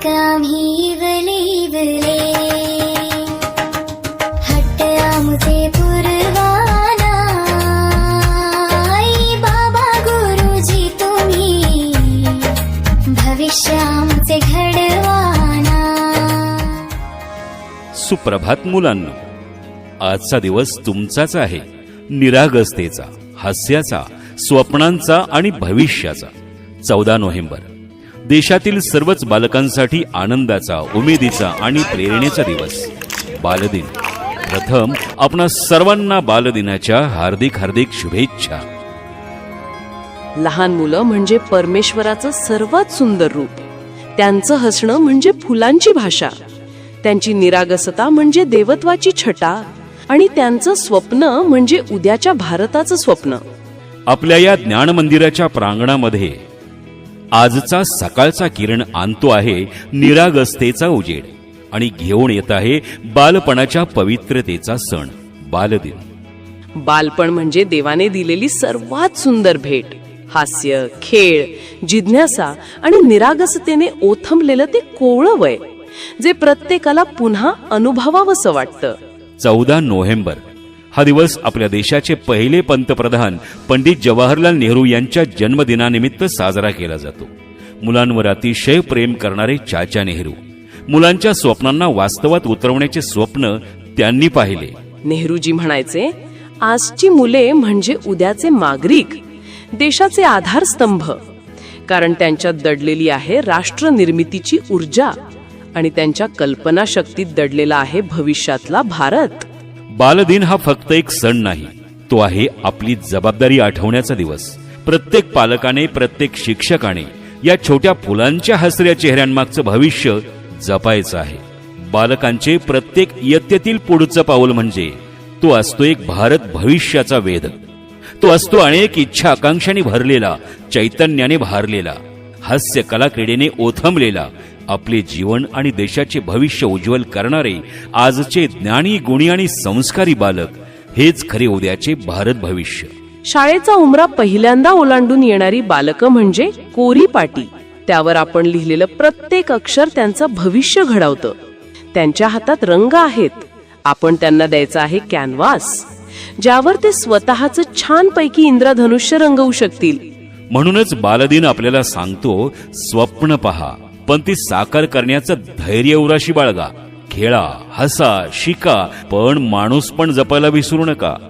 बालक आम्ही इवले इवले, हट्ट आमचे पुरवाना, आई बाबा गुरुजी तुम्ही भविष्य आमचे घडवाना. सुप्रभात मुलांनो, आजचा दिवस तुमचाच आहे. निरागसतेचा, हास्याचा, स्वप्नांचा आणि भविष्याचा. 14 नोव्हेंबर देशातील सर्वच बालकांसाठी आनंदाचा, उमेदीचा आणि प्रेरणेचा दिवस. बालदिन. प्रथम आपणा सर्वांना बालदिनाच्या हार्दिक हार्दिक शुभेच्छा. लहान मुलं म्हणजे परमेश्वराचं सर्वात सुंदर रूप. त्यांचं हसणं म्हणजे फुलांची भाषा, त्यांची निरागसता म्हणजे देवत्वाची छटा, आणि त्यांचं स्वप्न म्हणजे उद्याच्या भारताचं स्वप्न. आपल्या या ज्ञान मंदिराच्या प्रांगणामध्ये आजचा सकाळचा किरण आणतो आहे निरागसतेचा उजेड आणि घेऊन येत आहे बालपणाच्या पवित्रतेचा सण, बालदिन. बालपण म्हणजे देवाने दिलेली सर्वात सुंदर भेट. हास्य, खेळ, जिज्ञासा आणि निरागसतेने ओथंबलेलं ते कोवळं वय, जे प्रत्येकाला पुन्हा अनुभवावंसं वाटतं. 14 नोव्हेंबर हा दिवस आपल्या देशाचे पहिले पंतप्रधान पंडित जवाहरलाल नेहरू यांच्या जन्मदिनानिमित्त साजरा केला जातो. मुलांवर अतिशय प्रेम करणारे चाचा नेहरू, मुलांच्या स्वप्नांना वास्तवात उतरवण्याचे स्वप्न त्यांनी पाहिले. नेहरूजी म्हणायचे, आजची मुले म्हणजे उद्याचे नागरिक, देशाचे आधारस्तंभ, कारण त्यांच्यात दडलेली आहे राष्ट्र निर्मितीची ऊर्जा आणि त्यांच्या कल्पनाशक्तीत दडलेला आहे भविष्यातला भारत. बालदिन हा फक्त एक सण नाही, तो आहे आपली जबाबदारी आठवण्याचा दिवस. प्रत्येक पालकाने, प्रत्येक शिक्षकाने या छोट्या फुलांच्या हसऱ्या चेहऱ्यांमागचं भविष्य जपायचं आहे. बालकांचे प्रत्येक इयत्तेतील पुढचं पाऊल म्हणजे तो असतो एक भारत भविष्याचा वेध. तो असतो अनेक इच्छा आकांक्षांनी भरलेला, चैतन्याने भारलेला, हास्य कला क्रीडेने ओथंबलेला, आपले जीवन आणि देशाचे भविष्य उज्ज्वल करणारे आजचे ज्ञानी, गुणी आणि संस्कारी बालक हेच खरे उद्याचे भारत भविष्य. शाळेचा उमरा पहिल्यांदा ओलांडून येणारी बालकं म्हणजे कोरी पाटी. त्यावर आपण लिहिलेलं प्रत्येक अक्षर त्यांचं भविष्य घडवतं. त्यांच्या हातात रंग आहेत, आपण त्यांना द्यायचा आहे कॅनव्हास, ज्यावर ते स्वतःचं छानपैकी इंद्रधनुष्य रंगवू शकतील. म्हणूनच बालदिन आपल्याला सांगतो, स्वप्न पहा, पण ती साकार करण्याचं धैर्य उराशी बाळगा. खेळा, हसा, शिका, पण माणूस पण जपायला विसरू नका.